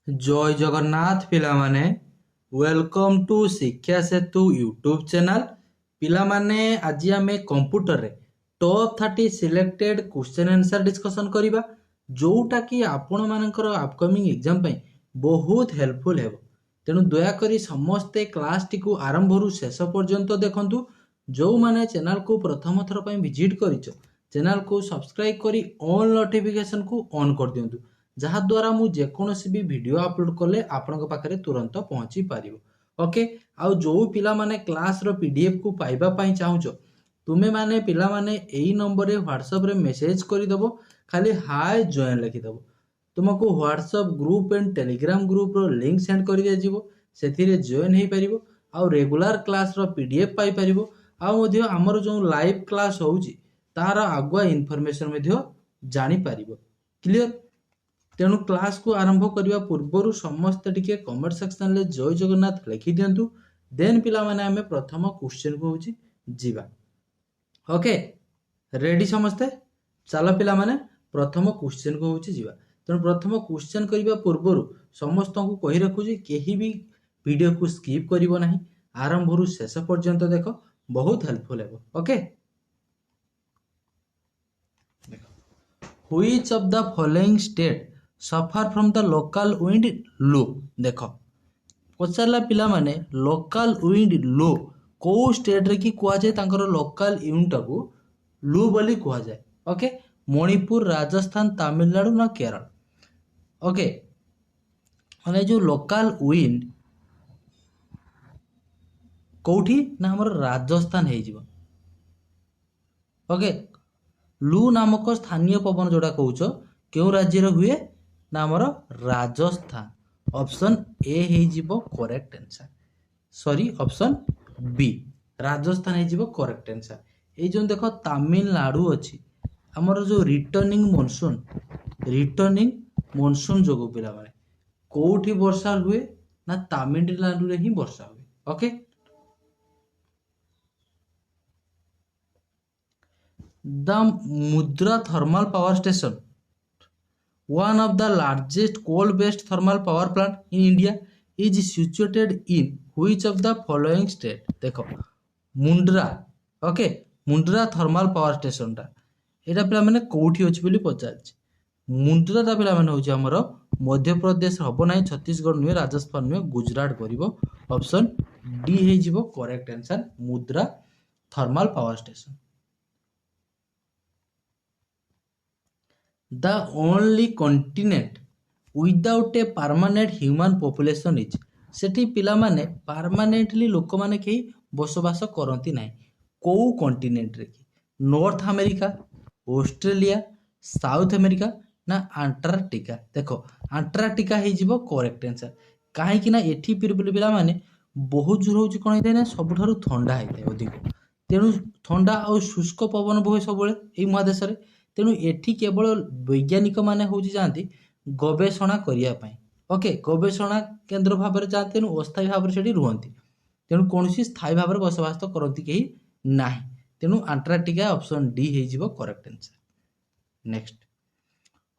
जय जगन्नाथ पिला माने वेलकम टू शिक्षा सेतु यूट्यूब चैनल पिला माने आज आमे कंप्यूटर रे top 30 selected question answer discussion करिबा जोटा कि आपण मानकर अपकमिंग एग्जाम पई बहुत हेल्पफुल हेबो। तेणु दया करी समस्ते क्लास टी को आरंभ रु शेष पर्यंत देखंतु। जो माने चैनल को प्रथम थर पई विजिट करिचो चैनल को सब्सक्राइब करी ऑल नोटिफिकेशन को ऑन कर दियंतु जहाद्वारा मु जेकोसी भी वीडियो अपलोड कले आपनक पाखरे तुरंत पहुंची पारिबो। ओके आउ जो पिला माने क्लास रो पीडीएफ को पाइबा पई चाहूचो तुमे माने पिला माने एई नंबर रे व्हाट्सएप रे मेसेज करि दबो खाली हाय जॉइन लिखि दबो। तुमको WhatsApp group and Telegram group रो लिंक सेंड करि दिया जिवो सेथिरे जॉइन हेई परिबो आउ रेगुलर क्लास रो पीडीएफ पाई परिबो आउ मध्य हमर जो लाइव क्लास होउची तार आगुआ इनफॉरमेशन मध्य जानि परिबो। क्लियर। तेणु क्लास को आरंभ करने पूर्व समस्ते टिके कमेंट सेक्शन में जय जगन्नाथ लिखि दिंतु देन पिला माने आमे प्रथम क्वेश्चन को होची जीवा। ओके रेडी समस्ते चलो पिला माने प्रथम क्वेश्चन को होची जीवा। तेणु प्रथम क्वेश्चन करने पूर्व समस्त को कही रखुची केही भी वीडियो को स्किप करिवो नाही आरंभ रु शेष पर्यंत देखो बहुत हेल्पफुल हेबो। Okay which of the following state suffer from the local wind Loo देख पचारा पिला माने लोकल विंड लो को स्टेट रे की कुआ जाए तांकर लोकल यूनिट को लू बोली कुआ जाए। ओके मणिपुर राजस्थान तमिलनाडु ना केरल। ओके माने जो लोकल विंड कोठी ना हमर राजस्थान हे जीवो। ओके लू नामक स्थानीय पवन जोड़ा कहउचो केउ राज्य रे हुए ना हमर राजस्थान। ऑप्शन ए हे जीवो correct answer sorry option B Rajasthan हे जीवो करेक्ट आंसर। ए जो देखो तमिलनाडु अछि हमर जो रिटर्निंग मॉनसून जोगो पिला माने कोठी वर्षा हुए ना तमिलनाडु रे ही वर्षा हुए। ओके द मुद्रा thermal power station one of the largest coal based thermal power plant in India is situated in which of the following state देखो Mundra. Okay Mundra thermal power station टा एटा पिला माने कोठी अछि बोली पचारछि। मुंड्रा टा पिला माने होछि हमर मध्य प्रदेश हबो नाही छत्तीसगढ़ नुहे राजस्थान नुहे गुजरात करिवो। ऑप्शन डी हे जिवो correct answer Mundra thermal power station. The only continent without a permanent human population is सेठी पिला माने परमानेंटली लोक माने केही बसवास करंती नाही को कॉन्टिनेंट रे की north America Australia south America ना अंटार्कटिका। देखो अंटार्कटिका हे जीवो करेक्ट आंसर काहे कि ना एठी पिला माने बहुत जोर होची कोन हेते ना सबठारु ठंडा हेते अधिक तेनु ठंडा और शुष्क पवन बहे सबले एई महादेश रे। तेणु एठी केवल वैज्ञानिक माने होची जानती गवेषणा करिया पई। ओके गवेषणा केंद्र भाव में जाते तेणु अस्थायी भाव में सेठी रुहंती तेणु कोनसी स्थायी भाव में बसवास तो करंती केही नाही तेणु अंटार्कटिका ऑप्शन डी हे जीवो correct answer. Next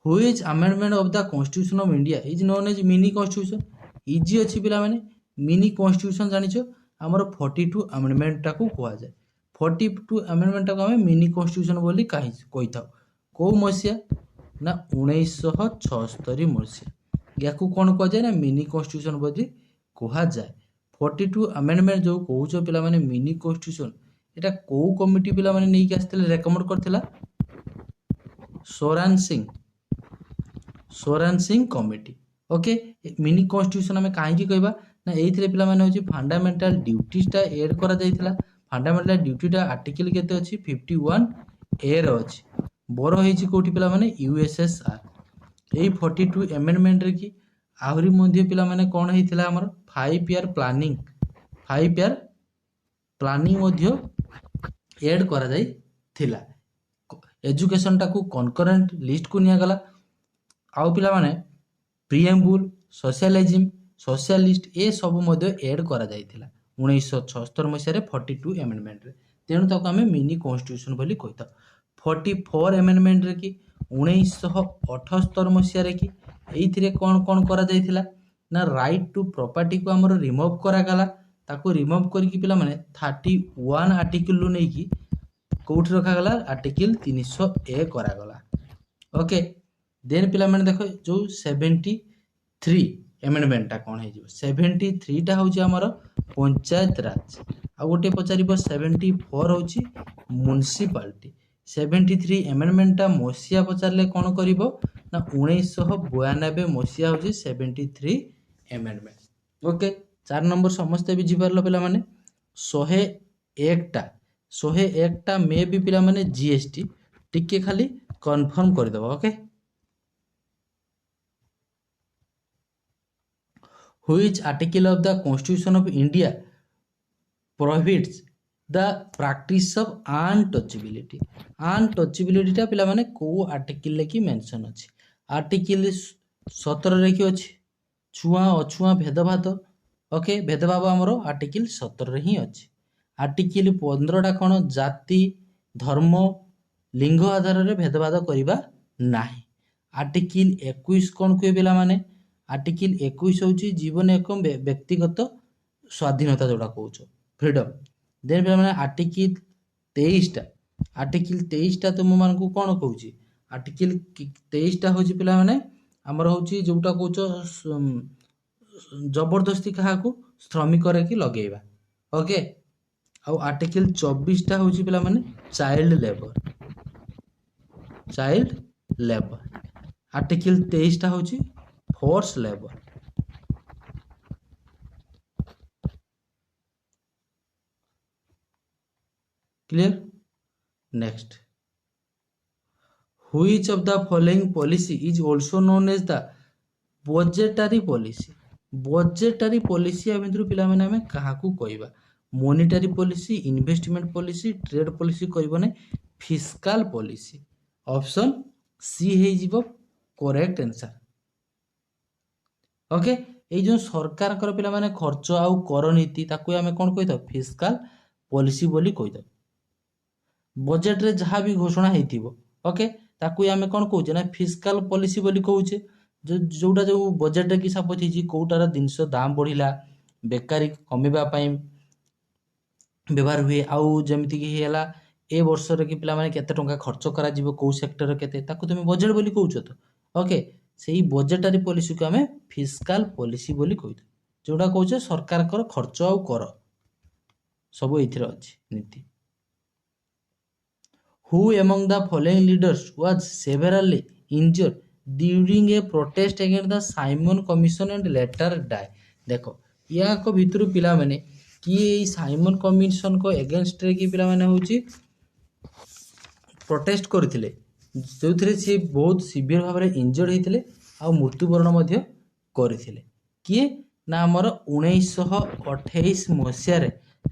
which amendment of the constitution of India is known as mini constitution इजी अछि पिला माने मिनी कॉन्स्टिट्यूशन जानिछो हमर 42 अमेंडमेंट टाको कुआ जाय 42 अमेंडमेंट टाको हम मिनी कॉन्स्टिट्यूशन बोली कहि थाउ को मसिया ना 1976 मसिया या को कौन कह जाए ना मिनी कॉन्स्टिट्यूशन बोली कहा जाए। 42 अमेंडमेंट जो कहूछ पिला माने मिनी कॉन्स्टिट्यूशन एटा को कमिटी पिला माने नै के आस्ते रेकमेंड करथिला Swaran Singh committee. Okay mini constitution हमें काहे की कहबा ना एथिरे पिला माने होची फंडामेंटल ड्यूटीज टा ऐड करा जायथिला। फंडामेंटल ड्यूटी टा आर्टिकल केते अछि 51 ए रो अछि बोरो हेची कोठी पिला माने यूएसएसआर। एई 42 अमेंडमेंट रे की आहुरी मध्ये पिला माने कोन हेतिला हमर 5 ईयर प्लानिंग मध्ये ऐड करा जाई थिला। एजुकेशन टाकू कॉन्करेंट लिस्ट को निया गला आउ पिला माने प्रीएम्बुल सोशलिस्ट ए सब मध्ये ऐड करा जायथिला 1976 मसिया रे 42 अमेंडमेंट रे। तेणु ताको हमें मिनी कॉन्स्टिट्यूशन बोली कहता। 44 अमेंडमेंट रे की 1978 मसिया रे की ଏଇଥିରେ କ'ଣ କ'ଣ କରାଯାଇଥିଲା ନା ରାଇଟ୍ ଟୁ ପ୍ରପର୍ଟିକୁ ଆମର ରିମୁଭ୍ କରାଗଲା। ତାକୁ ରିମୁଭ୍ କରିକି ପିଲାମାନେ 31 ଆର୍ଟିକିଲରୁ ନେଇକି କେଉଁଠି ରଖାଗଲା ଆର୍ଟିକିଲ 300A କରାଗଲା। ଓକେ, ଦେନ୍ ପିଲାମାନେ ଦେଖ ଯେଉଁ 73 ଏମେଣ୍ଡମେଣ୍ଟଟା କ'ଣ ହେଇଯିବ 73ଟା ହେଉଛି ଆମର ପଞ୍ଚାୟତ ରାଜ, ଆଉ ଗୋଟେ ପଚାରିବ 74 ହେଉଛି ମ୍ୟୁନିସିପାଲିଟି। 73 ଏମେଣ୍ଡମେଣ୍ଟଟା ମସିହା ପଚାରିଲେ କ'ଣ କରିବ ନା 1992 ମସିହା ହେଉଛି 73 ଏମେଣ୍ଡମେଣ୍ଟ। ଓକେ, 4 ନମ୍ବର ସମସ୍ତେ ବୁଝିପାରିଲ ପିଲାମାନେ। 101ଟା ମେ ବି ପିଲାମାନେ GST ଟିକେ ଖାଲି କନଫର୍ମ କରିଦେବ। Okay, which article of the Constitution of India prohibits the practice of untouchability? untouchability टा पिला माने को आर्टिकल की मेंशन अछि? आर्टिकल 17 रे कि अछि छुआ अछुआ भेदभाव। ओके, भेदभाव हमरो आर्टिकल 17 रे ही अछि। आर्टिकल 15 टा कोन जाति धर्म लिंग आधार रे भेदभाव करिबा नाही। आर्टिकल 21 कोन कुए पिला माने आर्टिकल 21 होची जीवन एवं व्यक्तिगत स्वाधीनता जोड़ा कहूछ फ्रीडम। देन पिला माने आर्टिकल 23टा तुम मान को कोन कहूची आर्टिकल 23टा होची पिला माने हमर होची जोटा कहूछ जबरदस्ती कहा को श्रमिक रे की लगेबा। ओके, आ आर्टिकल 24टा होची पिला माने चाइल्ड लेबर। आर्टिकल 23टा होची force labour. Clear? Next, which of the following policy is also known as the budgetary policy? budgetary policy अभिंद्रु पिला माने हमें कहा को कहबा monetary policy, investment policy, trade policy कहबो ने फिस्कल पॉलिसी। ऑप्शन सी हे जीवो करेक्ट आंसर। ओके, ये जो सरकार कर पिला माने खर्च आउ कर नीति ताकू हमें कोन कहतो फिस्कल पॉलिसी बोली कहतो। बजेट रे जहाँ भी घोषणा हेतिबो ओके ताकू हमें कोन कहूचे ना फिस्कल पॉलिसी बोली कहूचे। जोटा जो बजेट रे कि सपोज हिची कोटार जिनस दाम बढ़िला बेकारी कमिबा पई व्यवहार हुए आउ जेमिति कि हेला ए वर्ष रे कि पिला माने केते टंका खर्च करा जिवो को सेक्टर रे केते ताकू तुम बजेट बोली कहूचो तो। ओके, सेही बजेटरी पॉलिसी को हमें फिस्कल पॉलिसी बोली कहतो। जोटा कहूचे सरकार कर खर्च आउ कर सब एथिर अछि नीति। Who among the following leaders was severely injured during a protest against the Simon Commission and later died? देखो या को भितरु पिला माने कि ए साइमन कमिशन को अगेंस्ट रे कि पिला माने होची प्रोटेस्ट करथिले जोथिरे से बहुत सिवियर भाव में इंजर्ड होते आ मृत्युवरण करथिले। किए ना हमर 1928 मसीह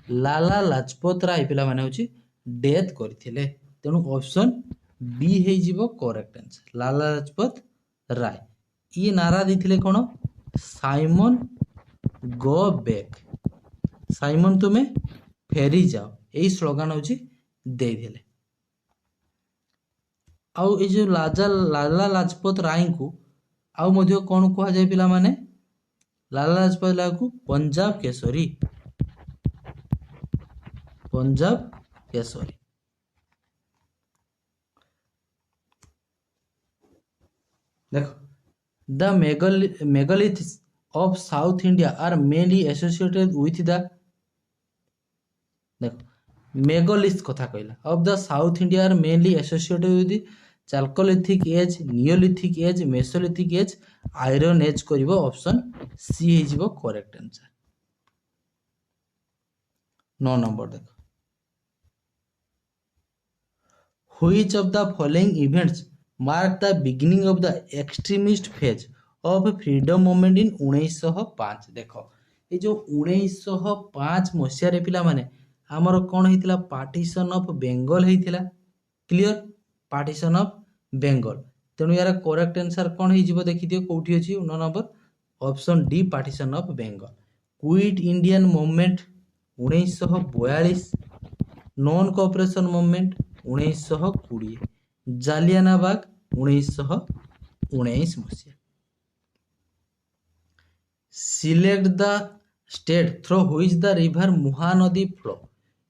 लाला लाजपत राय पिला माने होची डेथ करथिले। तेणु ऑप्शन बी हे जीवो करेक्ट आंसर लाला लाजपत राय। ये नारा देथिले कोन साइमन गो बैक, साइमन तुम्हें फेरी जाओ, यही स्लोगान होची दे दिले। आउ ए जो लाला लाजपत राय को आउ मध्य कोन कहा जाय पिला माने लाला लाजपत राय को पंजाब केसरी, पंजाब केसरी। देखो the megaliths of South India are mainly associated with the देखो मेगालिथ्स कथा कहला of the South India are mainly associated with the Chalcolithic age, Neolithic age, Mesolithic age, Iron age करिवो ऑप्शन सी हे जीवो करेक्ट आंसर। 9 नंबर देखो which of the following events mark the beginning of the extremist phase of freedom movement in 1905? देखो ये जो 1905 मसीह रे पिला माने हमर कोन हेतिला पार्टीशन ऑफ बेंगल हेतिला। Clear, partition of Bengal. तेणु यार करेक्ट आंसर कोन हे जीवो देखि दियो कोठी अछि 9 number option D partition of Bengal. Quit Indian movement 1942, non cooperation movement 1920, जालियानाबाग 1919 मसीहा। Select the state throw which the river Mahanadi flow.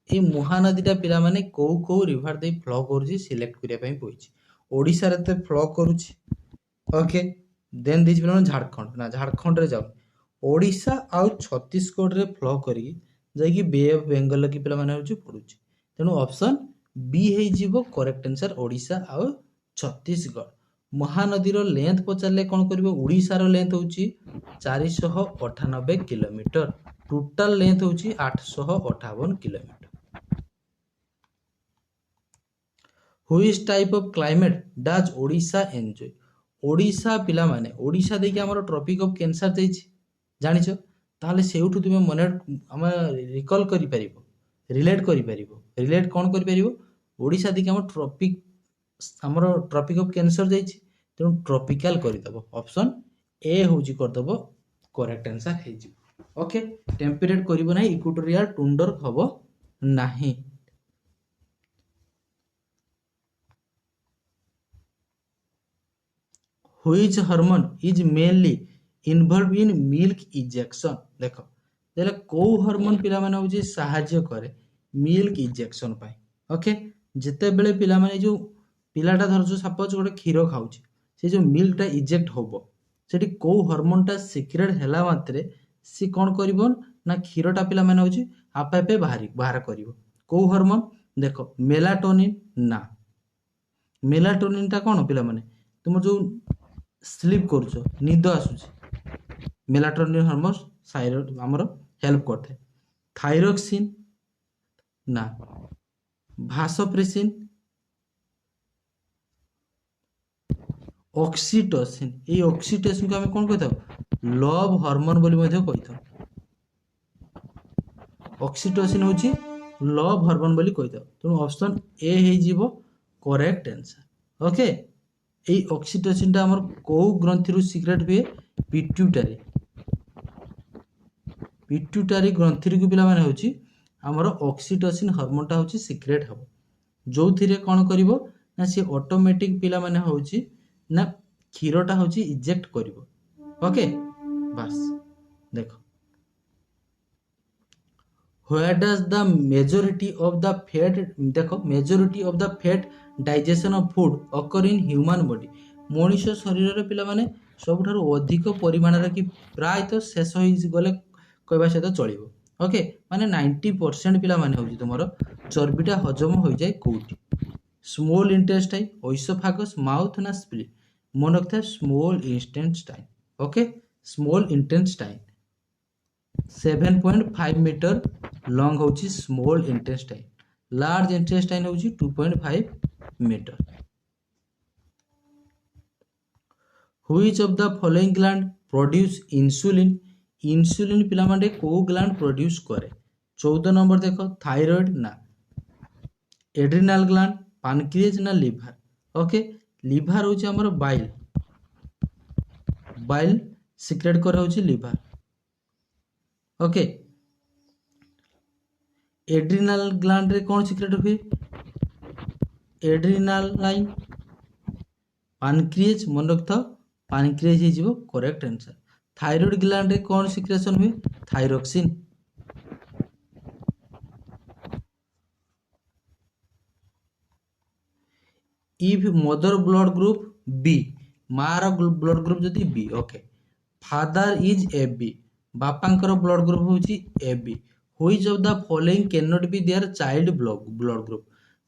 এই ମହାନଦୀଟା ପିଲାମାନେ କୋଉ କୋଉ ରିଭର ଦେଇ ଫ୍ଲୋ କରୁଛି ସିଲେକ୍ଟ କରିବା ପାଇଁ କହିଛି। ଓଡ଼ିଶାରେ ତ ଫ୍ଲୋ କରୁଛି, ଓକେ। ଦେନ୍ ଦେଇଛି ପିଲାମାନେ ଝାଡ଼ଖଣ୍ଡ, ନା ଝାଡ଼ଖଣ୍ଡରେ ଯାଉନି, ଓଡ଼ିଶା ଆଉ ଛତିଶଗଡ଼ରେ ଫ୍ଲୋ କରିକି ଯାଇକି ବେ ଅଫ୍ ବେଙ୍ଗଲ କି ପିଲାମାନେ ହେଉଛି ପଡ଼ୁଛି। ତେଣୁ ଅପସନ୍ ବି ହେଇଯିବ କରେକ୍ଟ ଆନ୍ସର, ଓଡ଼ିଶା ଆଉ ଛତିଶଗଡ଼। ମହାନଦୀର ଲେନ୍ଥ ପଚାରିଲେ କ'ଣ କରିବ? ଓଡ଼ିଶାର ଲେନ୍ଥ ହେଉଛି 498 କିଲୋମିଟର, ଟୋଟାଲ ଲେନ୍ଥ ହେଉଛି 858 kilometre. Which type of climate ଡାଜ୍ Odisha enjoy? Odisha ପିଲାମାନେ, ଓଡ଼ିଶା ଦେଇକି ଆମର ଟ୍ରପିକ୍ ଅଫ୍ କ୍ୟାନ୍ସର ଦେଇଛି, ଜାଣିଛ? ତାହେଲେ ସେଇଠୁ ତୁମେ ମନେ ଆମେ ରିକଲ୍ କରିପାରିବ, ରିଲେଟ୍ କରିପାରିବ। ରିଲେଟ୍ କ'ଣ କରିପାରିବ? ଓଡ଼ିଶା ଦେଇକି ଆମର ଟ୍ରପିକ୍ ଅଫ୍ କ୍ୟାନ୍ସର ଯାଇଛି, ତେଣୁ ଟ୍ରପିକାଲ କରିଦେବ। ଅପସନ୍ ଏ ହେଉଛି କରିଦେବ କରେକ୍ଟ ଆନ୍ସର ହେଇଯିବ। ଓକେ, ଟେମ୍ପରେଟ୍ କରିବ ନାହିଁ, ଇକ୍ୱେଟୋରିଆଲ ଟୁଣ୍ଡର ହବ ନାହିଁ। Which hormone is mainly involved in milk ejection? ଦେଖ ତାହେଲେ କୋଉ ହରମୋନ ପିଲାମାନେ ହେଉଛି ସାହାଯ୍ୟ କରେ ମିଲ୍କ ଇଜେକ୍ସନ ପାଇଁ। ଓକେ, ଯେତେବେଳେ ପିଲାମାନେ ଯୋଉ ପିଲାଟା ଧରଛୁ ସପୋଜ ଗୋଟେ କ୍ଷୀର ଖାଉଛି, ସେ ଯୋଉ ମିଲ୍କଟା ଇଜେକ୍ଟ ହବ, ସେଠି କୋଉ ହରମୋନଟା ସିକ୍ରେଟ ହେଲା ମାତ୍ରେ ସେ କ'ଣ କରିବ ନା କ୍ଷୀରଟା ପିଲାମାନେ ହେଉଛି ଆପେ ଆପେ ବାହାର କରିବ। କୋଉ ହରମୋନ? ଦେଖ ମେଲାଟୋନିନ, ନା ମେଲାଟୋନିନଟା କ'ଣ ପିଲାମାନେ ତୁମର ଯୋଉ ସ୍ଲିପ୍ କରୁଛ, ନିଦ ଆସୁଛି, ମେଲାଟୋନିନ ହରମୋନ ଆମର ହେଲ୍ପ କରିଥାଏ। ଥାଇରୋକ୍ସିନ, ନା ଭାସୋପ୍ରେସିନ, ଅକ୍ସିଟୋସିନ। ଏଇ ଅକ୍ସିଟୋସିନକୁ ଆମେ କ'ଣ କହିଥାଉ? ଲଭ୍ ହରମୋନ ବୋଲି ମଧ୍ୟ କହିଥାଉ। ଅକ୍ସିଟୋସିନ ହେଉଛି ଲଭ୍ ହରମୋନ ବୋଲି କହିଥାଉ। ତେଣୁ ଅପସନ୍ ଏ ହେଇଯିବ କରେକ୍ଟ ଆନ୍ସର। ଓକେ, এই অক্সিটোসিনটা আমার কেউ গ্রন্থিরু সিক্রেট হুয়ে? পিଟ୍ୟୁଟାରୀ। ପିଟ୍ୟୁଟାରୀ ଗ୍ରନ୍ଥିରୁ ପିଲାମାନେ ହେଉଛି ଆମର ଅକ୍ସିଟୋସିନ ହରମୋନଟା ହେଉଛି ସିକ୍ରେଟ ହେବ, ଯେଉଁଥିରେ କ'ଣ କରିବ ନା ସେ ଅଟୋମେଟିକ୍ ପିଲାମାନେ ହେଉଛି ନା କ୍ଷୀରଟା ହେଉଛି ଇଜେକ୍ଟ କରିବ। ଓକେ, ବାସ୍ ଦେଖ where does the majority of the fat, ଦେଖ majority of the fat digestion of food occur in human body? ମଣିଷ ଶରୀରରେ ପିଲାମାନେ ସବୁଠାରୁ ଅଧିକ ପରିମାଣରେ କି ପ୍ରାୟତଃ ଶେଷ ହେଇଗଲେ କହିବା ସହିତ ଚଳିବ। ଓକେ, ମାନେ 90% ପିଲାମାନେ ହେଉଛି ତୁମର ଚର୍ବିଟା ହଜମ ହୋଇଯାଏ କୋଉଠି? ସ୍ମଲ୍ ଇଣ୍ଟେଷ୍ଟାଇନ୍, ଐସୋଫାଗସ୍, ମାଉଥ ନା ସ୍ପ୍ଲିନ୍? ମନେ ରଖିଥାଏ small intestine. Okay, small intestine 7.5 metre long ହେଉଛି ସ୍ମଲ୍ ଇଣ୍ଟେଷ୍ଟାଇନ୍, ଲାର୍ଜ ଇଣ୍ଟେଷ୍ଟାଇନ୍ ହେଉଛି 2.5 metre. Which of the following gland produce insulin? Insulin পিলাମାନେ କୋଉ ଗ୍ଲାଣ୍ଡ ପ୍ରଡ୍ୟୁସ୍ କରେ? 14 ନମ୍ବର ଦେଖ ଥାଇରଏଡ, ନା ଏଡ୍ରିନାଲ ଗ୍ଲାଣ୍ଡ, ପାନକ୍ରିଏଜ ନା ଲିଭର? ଓକେ, ଲିଭର ହେଉଛି ଆମର ବାଇଲ, ବାଇଲ ସିକ୍ରେଟ କରେ ହେଉଛି ଲିଭର। ଓକେ, ଏଡ୍ରିନାଲ ଗ୍ଲାଣ୍ଡରେ କ'ଣ ସିକ୍ରେଟ ହୁଏ? Adrenal line. ପାନକ୍ରିଏଜ ମନେ ରଖିଥାଅ, ପାନକ୍ରିଏଜ ହେଇଯିବ କରେକ୍ଟ ଆନ୍ସର। ଥାଇରଏଡ ଗ୍ଲାଣ୍ଡରେ କ'ଣ ସିକ୍ରେସନ ହୁଏ? Thyroxine. If mother blood group B, ମାର ବ୍ଲଡ ଗ୍ରୁପ ଯଦି B, okay, father is A B, ବାପାଙ୍କର ବ୍ଲଡ ଗ୍ରୁପ ହେଉଛି A B, which of the following cannot be their child blood group?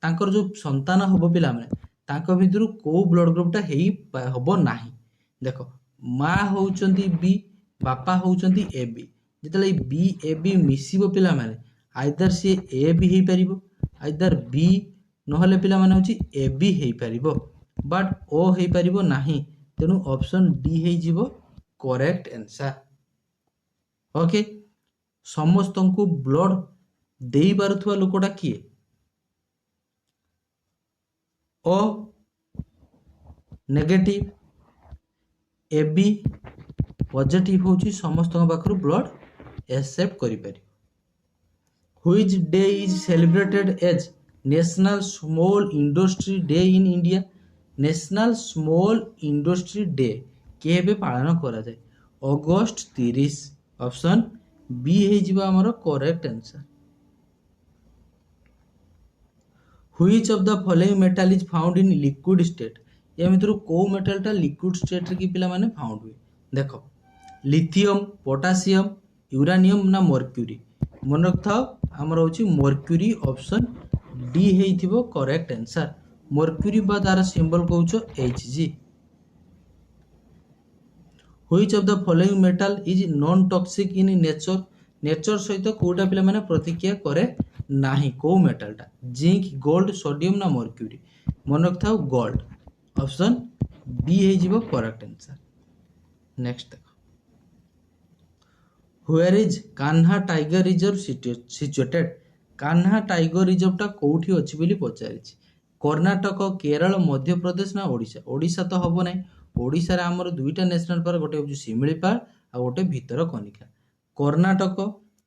ତାଙ୍କର ଯୋଉ ସନ୍ତାନ ହବ ପିଲାମାନେ, ତାଙ୍କ ଭିତରୁ କୋଉ ବ୍ଲଡ ଗ୍ରୁପଟା ହେଇ ହବ ନାହିଁ? ଦେଖ ମା ହେଉଛନ୍ତି ବି, ବାପା ହେଉଛନ୍ତି ଏ ବି। ଯେତେବେଳେ ବି ଏ ବି ମିଶିବ ପିଲାମାନେ, ଆଇଦର ସିଏ ଏ ବି ହେଇପାରିବ, ଆଇଦର ବି ନହେଲେ ପିଲାମାନେ ହେଉଛି ଏ ବି ହେଇପାରିବ, ବଟ୍ ଓ ହେଇପାରିବ ନାହିଁ। ତେଣୁ ଅପସନ୍ ଡି ହେଇଯିବ କରେକ୍ଟ ଆନ୍ସର। ଓକେ, ସମସ୍ତଙ୍କୁ ବ୍ଲଡ ଦେଇପାରୁଥିବା ଲୋକଟା କିଏ? ଓ ନେଗେଟିଭ, ଏ ବି ପଜିଟିଭ ହେଉଛି ସମସ୍ତଙ୍କ ପାଖରୁ ବ୍ଲଡ ଏକ୍ସେପ୍ଟ କରିପାରିବ। Which day is celebrated age national small industry day in India? National small industry day କେବେ ପାଳନ କରାଯାଏ? ଅଗଷ୍ଟ 30। ଅପସନ୍ ବି ହେଇଯିବ ଆମର correct answer. Which of the following metal is found in liquid state? या मित्रों को मेटालटा liquid state रे की पिला माने फाउंड हुए। देखो लिथियम, पोटासियम, यूरानियम ना मर्क्यूरी। मन रखथाओ हमर होची मर्क्यूरी। ऑप्शन डी हेइथिबो करेक्ट आंसर। मर्क्यूरी बा तार सिंबल कहउछो Hg। Which of the following metal is non toxic in nature? Nature सहित कोटा पिला माने प्रतिक्रिया करे नाही। को मेटालटा जिंक, गोल्ड, सोडियम ना मर्क्यूरी। मन रखथाओ गोल्ड। ऑप्शन बी हेइजिबो करेक्ट आंसर। नेक्स्ट देखो where is Kanha tiger reserve situated? Kanha tiger रिजर्वटा कोठी अछि बोली पचारिछि। कर्णाटक, केरल, मध्य प्रदेश ना ओडिशा? ओडिशा तो हबो नै। ओडिशा रे हमर दुईटा नेशनल पार्क, गोटे होछि शिमिलीपाल आ गोटे भितरकनिका। कर्णाटक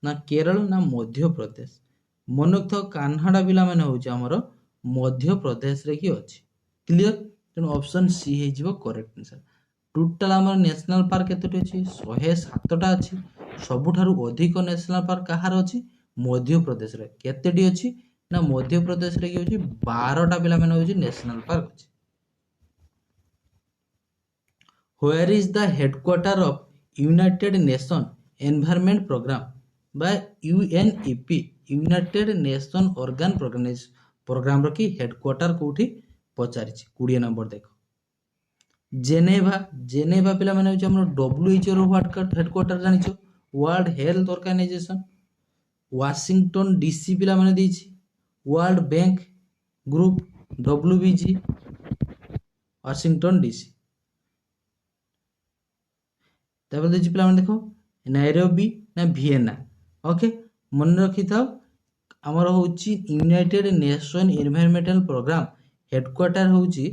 ना केरल ना मध्य प्रदेश? मन रखथाओ कान्हाडा पिला माने होछि हमर मध्य प्रदेश रे की अछि। क्लियर? तेणु ऑप्शन सी हेइजिबो करेक्ट आंसर। टोटल हमर नेशनल पार्क केतोटी अछि? 107टा अछि। सबुठारु अधिक नेशनल पार्क कहार अछि? मध्य प्रदेश रे। केतेटी अछि ना मध्य प्रदेश रे की होछि 12टा पिला माने होछि नेशनल पार्क अछि। Where is the headquarter of United Nation Environment Program by UNEP? United Nation organ program की हेडक्वार्टर कोठी पचारिछि। 20 नंबर देखो जेनेभा। जेनेभा पिला माने होछि हमर WHO रो हेडक्वार्टर जानिछो। World health organisation. Washington DC पिला माने देछि। World bank group WBG Washington DC. तापर देछि पिला माने देखो नायरोबी ना वियना। ओके मन रखि थाओ हमर होछि united nation environmental programme headquarter होछि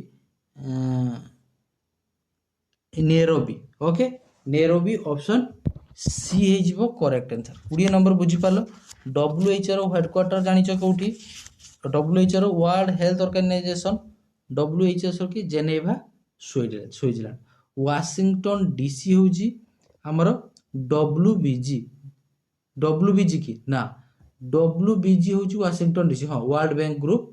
Nairobi. Okay Nairobi. Option C हेजिबो करेक्ट आंसर। 20 नंबर बुझी पालो। WHO रो हेडक्वार्टर जानिछो कोठी? WHO रो वर्ल्ड हेल्थ ऑर्गेनाइजेशन WHO की जेनेभा स्विट्जरलैंड। वाशिंगटन डीसी होछि हमर WBG की ना WBG होछि वाशिंगटन डीसी। हां वर्ल्ड बैंक ग्रुप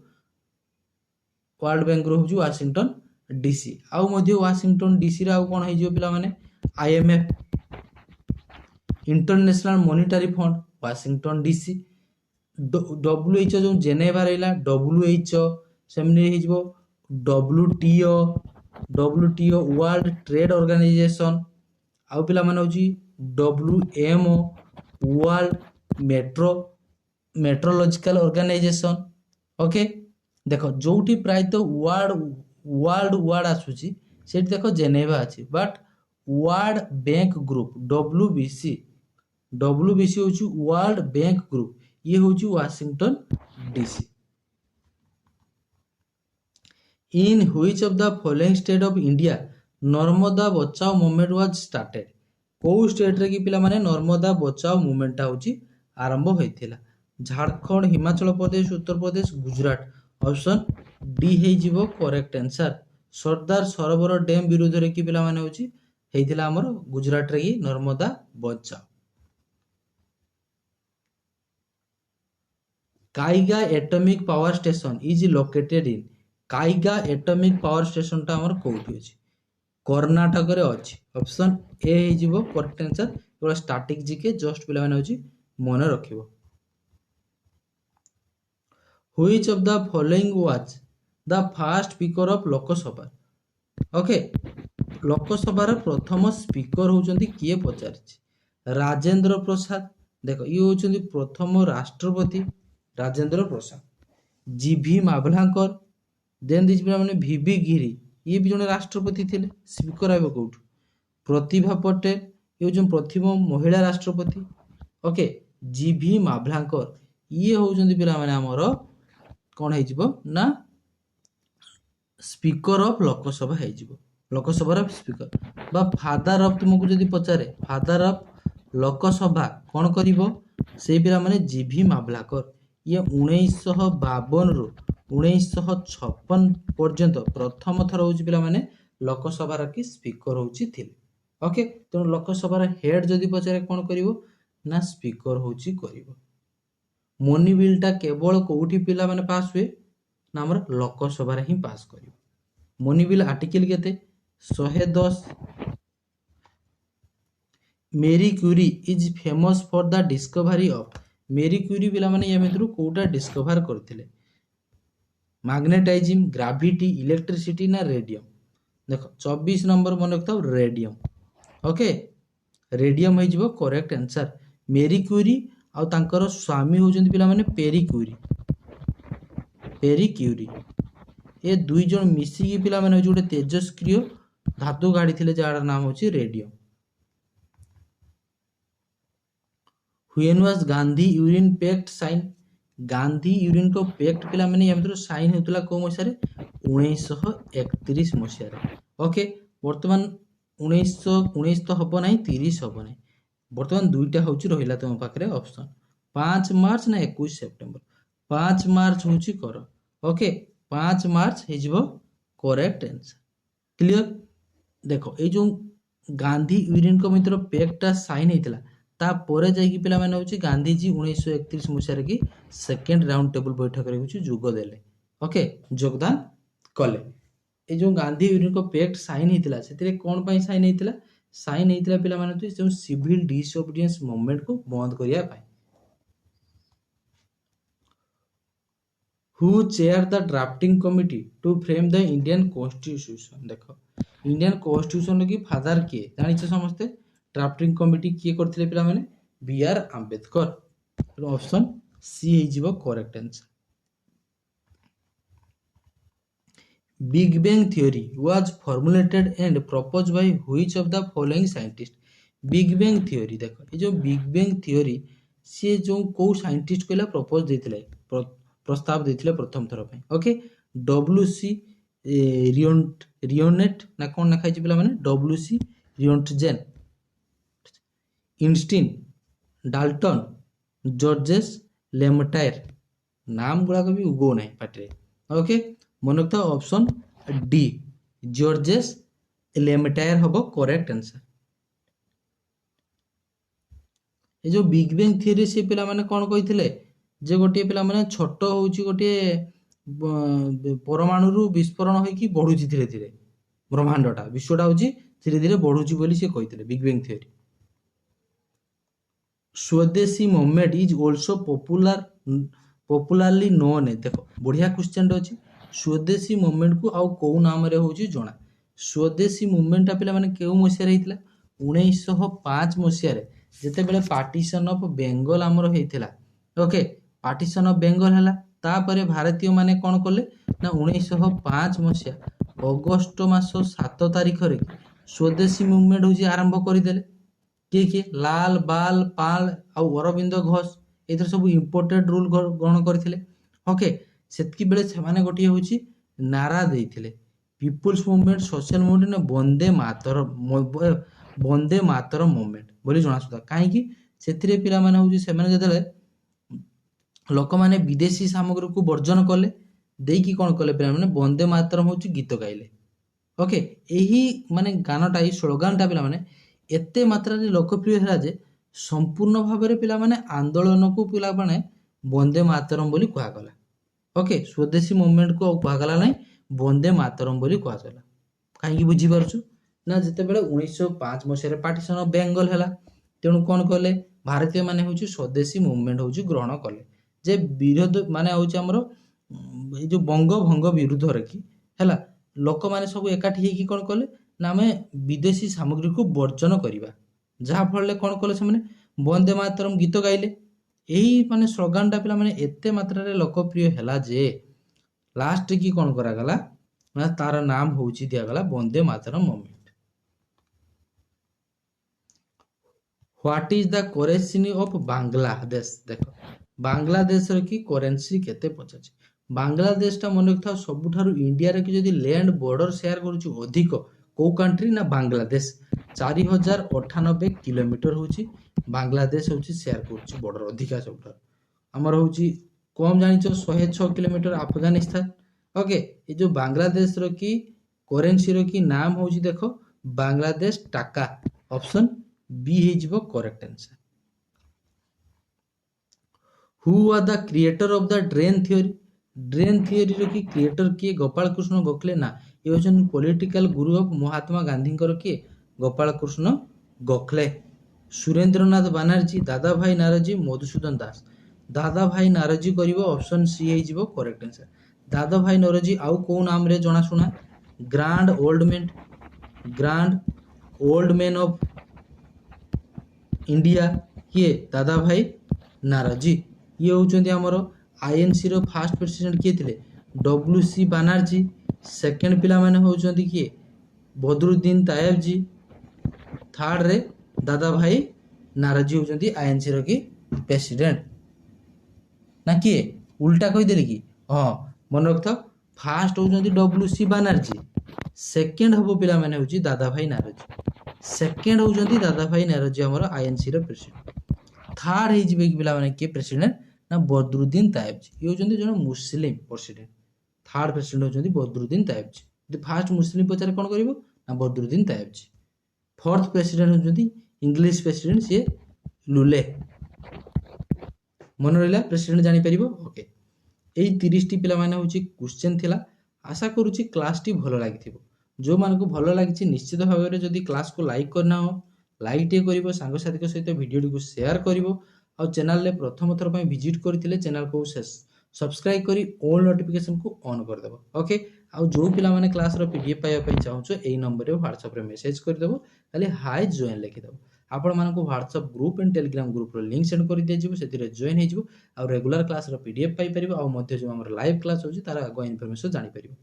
होछि वाशिंगटन डीसी। आउ मध्य वाशिंगटन डीसी रा आउ कोन हे जियो पिला माने IMF international monetary fund Washington DC. WHO जो जेनेभा रहला WHO सेमने हे जिवो WTO वर्ल्ड ट्रेड ऑर्गेनाइजेशन। आउ पिला माने होछि WMO world meteorological organisation. Okay देखो जोठी प्राय तो वर्ल्ड आसुची सेठी देखो जेनेभा अछि। But world bank group WBC होछि वर्ल्ड बैंक ग्रुप। ये होछि Washington DC. In which of the following state of India Narmada Bachao movement was started? को स्टेट रे की पिला माने नर्मदा बचाओ मूवमेंट होछि आरंभ होइथिला? झारखंड, हिमाचल प्रदेश, उत्तर प्रदेश, गुजरात। ऑप्शन डी हेजिबो correct answer. Sardar Sarovar dam विरुद्ध रे की पिला माने होछि हेइथिला हमर गुजरात रे की नर्मदा बचाओ। Kaiga atomic power station is located in? Kaiga atomic power station टा हमर कोठी अछि? कर्नाटक रे अछि। ऑप्शन ए हेजिबो करेक्ट आंसर। केवल स्टैटिक जीके जस्ट पिला माने होछि मन रखिबो। Which of the following was the first speaker of Lok Sabha? Okay लोकसभार प्रथम स्पीकर होचंती किए पचारिछि? राजेंद्र प्रसाद। देखो ये होचंती प्रथम राष्ट्रपति राजेंद्र प्रसाद। जीभी माभलांकर। देन दिस पिला माने VV गिरी ये भी जने राष्ट्रपति थिले। स्पीकर आबो कोठु? प्रतिभा पटेल ये जो प्रथम महिला राष्ट्रपति। ओके जीभी माभलांकर ये होचंती पिला माने हमर कोन हे जिवो ना स्पीकर ऑफ लोकसभा हे जिवो। लोकसभार स्पीकर बा फादर ऑफ तुमको जदि पचारे फादर ऑफ लोकसभा कोन करिवो से पिला माने जीभी माभलांकर। ये 1952 रु 1956 पर्यंत प्रथम थर होची पिला माने लोकसभार की स्पीकर होची थिले। ओके तेणु लोकसभार हेड जदि पचारे कौन करिवो ना स्पीकर होची करिवो। मनी बिलटा केवल कोउठी पिला माने पास हुए ना हमर लोकसभार ही पास करिवो। मनी बिल आर्टिकल केते 110। Marie Curie is famous for the discovery of. Marie Curie पिला माने या भितरु कोउटा डिस्कवर करथिले मैग्नेटाइजिंग ग्रेविटी इलेक्ट्रिसिटी ना रेडियम। देखो 24 नंबर मन रखता रेडियम। ओके रेडियम हो करेक्ट आंसर। मेरी क्यूरी आउ तांकर स्वामी होचंती पिला माने पेरी क्यूरी। पेरी क्यूरी ए दुई जन मिसिकी पिला माने गोटे तेजस्क्रिय धातु गाड़ी थिले जार नाम होची radium. When was Gandhi Irwin pact sign. Gandhi Irwin को पैक्ट पिला माने यमत्र साइन हेतुला को मसियारे 1931 मसियारे। ओके वर्तमान 1919 तो हबो नाही 30 हबो नाही। वर्तमान दुईटा होची रहिला तुम पाखरे ऑप्शन 5 मार्च ना 21 सेप्टेम्बर। 5 मार्च होची कर। ओके 5 मार्च हे जिवो करेक्ट आंसर। क्लियर देखो ए जो गांधी यूरिन को मित्र पैक्टटा साइन हेतिला ता परे जाई कि पिला माने होची गांधीजी 1931 मसियारे की सेकंड राउंड टेबल बैठक रे होची जोग देले। ओके योगदान कले। ए जो गांधी यूनियन को पैक्ट साइन हेतिला सेतिरे कोन पई साइन हेतिला साइन हेतिला पिला माने तो जो सिविल डिसओबीडियंस मूवमेंट को बंद करिया पाई। Who chair the drafting committee to frame the Indian constitution. देखो इंडियन कॉन्स्टिट्यूशन की फादर किए जानिछ समस्ते। ड्राफ्टिंग कमिटी किए करथिले पिला माने B R Ambedkar. Option C हे जिवो correct answer. Big Bang theory was formulated and proposed by which of the following scientist। Big Bang theory देखो ये जो Big Bang theory से जो को साइंटिस्ट कहला प्रपोज देथिले प्रस्ताव देथिले प्रथम थर पे। ओके डब्ल्यूसी रियोनेट ना कोन ना खाइछि पिला माने डब्ल्यूसी रियोन्टजेन इनस्टीन डाल्टन जॉर्जेस लेमटायर नाम गुड़ा भी उगो नहीं पाटे। ओके मन रखता ऑप्शन डी जॉर्जेस लेमटायर हबो करेक्ट आंसर। ये जो बिग बैंग थ्योरी से पिला माने कोन कहिथिले जे गोटे पिला माने छोट होउची गोटे परमाणु रु विस्फोरण होई कि बढ़ुची धीरे धीरे ब्रह्मांडटा विश्वटा होउची धीरे धीरे बढ़ुची बोली से कहिथिले बिग बैंग थ्योरी। स्वदेशी movement is also popularly known. देखो बढ़िया क्वेश्चन अछि स्वदेशी मूवमेंट को आउ को नाम रे होची जणा। स्वदेशी मूवमेंट पिला माने केउ मसिया रे हितला 1905 मसिया रे जेते बेले पार्टीशन ऑफ बेंगल हमर हेतिला। ओके पार्टीशन ऑफ बेंगल हला तापरे भारतीय माने कोन करले ना 1905 मसिया अगस्त मास 7 तारिख रे स्वदेशी मूवमेंट होची आरंभ करि देले। के लाल बाल पाल आउ अरविंद घोष एथर सब इंपोर्टेड रूल ग्रहण करथिले। ओके सेतकी बेले सेमाने गोटी होची नारा देइथिले पीपुल्स मूवमेंट सोशल मूवमेंट ने वंदे मातर मूवमेंट बोली जणा सुदा। काहे कि सेथिरे पिला माने होची सेमाने जदले लोक माने विदेशी सामग्री को वर्जन कले देई कि कोन कले पिला माने वंदे मातरम होची गीत गाइले। ओके एही माने गानटा ई स्लोगानटा पिला माने एते मात्रा रे लोकप्रिय हला जे संपूर्ण भाबरे पिला माने आंदोलन को पिला माने वंदे मातरम बोली कहा गला। ओके स्वदेशी मूवमेंट को कहा गला नै वंदे मातरम बोली कहा गला। काहे कि बुझी परछु ना जते बेले 1905 मसिया रे पार्टीशन ऑफ बेंगल हला तेणु कोन कले भारतीय माने होची स्वदेशी मूवमेंट होची ग्रहण कले जे विरोध माने होची हमरो ए जो बंग भंग विरुद्ध रे की हला लोक माने सब एकाठी हे की कोन कले ना हमें विदेशी सामग्री को वर्जन करिबा जहा फले कोन कले से माने वंदे मातरम गीत गाइले। एही माने स्लोगानटा पिला माने एते मात्रा रे लोकप्रिय हला जे लास्ट की कोन करा गला ना तार नाम होची दिया गला Vande Mataram movement. What is the currency of Bangladesh. देखो बांग्लादेश रे की करेंसी केते पचाची बांग्लादेश ता मन रखता सबुठारु इंडिया रे की जदी लैंड बॉर्डर शेयर करूची अधिक को कंट्री ना बांग्लादेश 4098 किलोमीटर होची बांग्लादेश होची शेयर करूची बॉर्डर अधिका सबुठार हमर होची कम जानिचो 106 किलोमीटर अफगानिस्तान। ओके ये जो बांग्लादेश रो की करेंसी रो की नाम होची देखो बांग्लादेश टाका ऑप्शन बी हो correct answer. Who was the creator of the drain theory? Drain theory रो की क्रिएटर किए? गोपाल कृष्ण गोखले ना, ये होचन पॉलिटिकल गुरु ऑफ महात्मा गांधी किए? गोपाल कृष्ण गोखले। सुरेंद्रनाथ बनर्जी, दादा भाई नारोजी, मधुसूदन दास। दादा भाई नारोजी करिवो, ऑप्शन सी हो करेक्ट आंसर। दादा भाई नारोजी आउ को नाम रे जଣା शुना? Grand old man of India किए? दादा भाई नारोजी। ये होचंदी हमर आईएनसी रो फास्ट प्रेसिडेंट किए थिले? W C Banerjee. सेकंड पिला माने होचंदी किए? बदरुद्दीन तायब जी। थर्ड रे दादा भाई नारोजी होचंदी आईएनसी रो की प्रेसिडेंट ना किए? उल्टा कही देली कि? हाँ मन रखथ, फास्ट होचंदी डब्ल्यू सी बनर्जी, सेकंड हबो पिला माने होची दादा भाई नारोजी। सेकंड होचंदी दादा भाई नारोजी हमर आईएनसी रो प्रेसिडेंट। थर्ड हे जिबे कि पिला माने के प्रेसिडेंट ना बदरुद्दीन तायब जी। ये होचंदी जण मुस्लिम प्रेसिडेंट। थर्ड प्रेसिडेंट होचंदी बदरुद्दीन तायब जी। यदि फास्ट मुस्लिम पचारे कोन करिवो ना बदरुद्दीन तायब जी। फोर्थ प्रेसिडेंट होचंदी इंग्लिश प्रेसिडेंट से लुले। मन रहिला प्रेसिडेंट जानि परिबो? ओके, एई 30 टी पिला माने होची क्वेश्चन थिला। आशा करूची क्लास टी भलो लागिथिबो। जो मानको भलो लागिछि निश्चित भाबरे जदि क्लास को लाइक करना हो, लाइक टे करिवो, सांग साथी को सहित वीडियो टी को शेयर करिवो, आ चैनल ले प्रथम थर पय विजिट करथिले चैनल को सब्सक्राइब करी ऑल नोटिफिकेशन को ऑन कर देबो। ओके, आ जो पिला माने क्लास रो पीडीएफ पाया पय चाहछो एई नंबर रे WhatsApp रे मेसेज कर देबो, खाली हाय जॉइन लिखि देबो। आपण मानको WhatsApp group and Telegram group रो लिंक सेंड कर दिया जिवो, सेतिरे जॉइन हे जिवो आ रेगुलर क्लास रो पीडीएफ पाई परिबो, आ मध्ये जो हमर लाइव क्लास होची तार आगो इन्फॉर्मेशन जानि परिबो।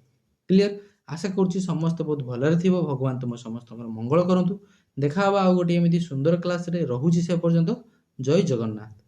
क्लियर? आशा करूची समस्त बहुत भलरे थिबो। भगवान तुम समस्तଙ୍କର मंगल करंतु। देखा हबा आ गोटे एमिति सुंदर क्लास रे। रहुची से पर्यंत। जय जगन्नाथ।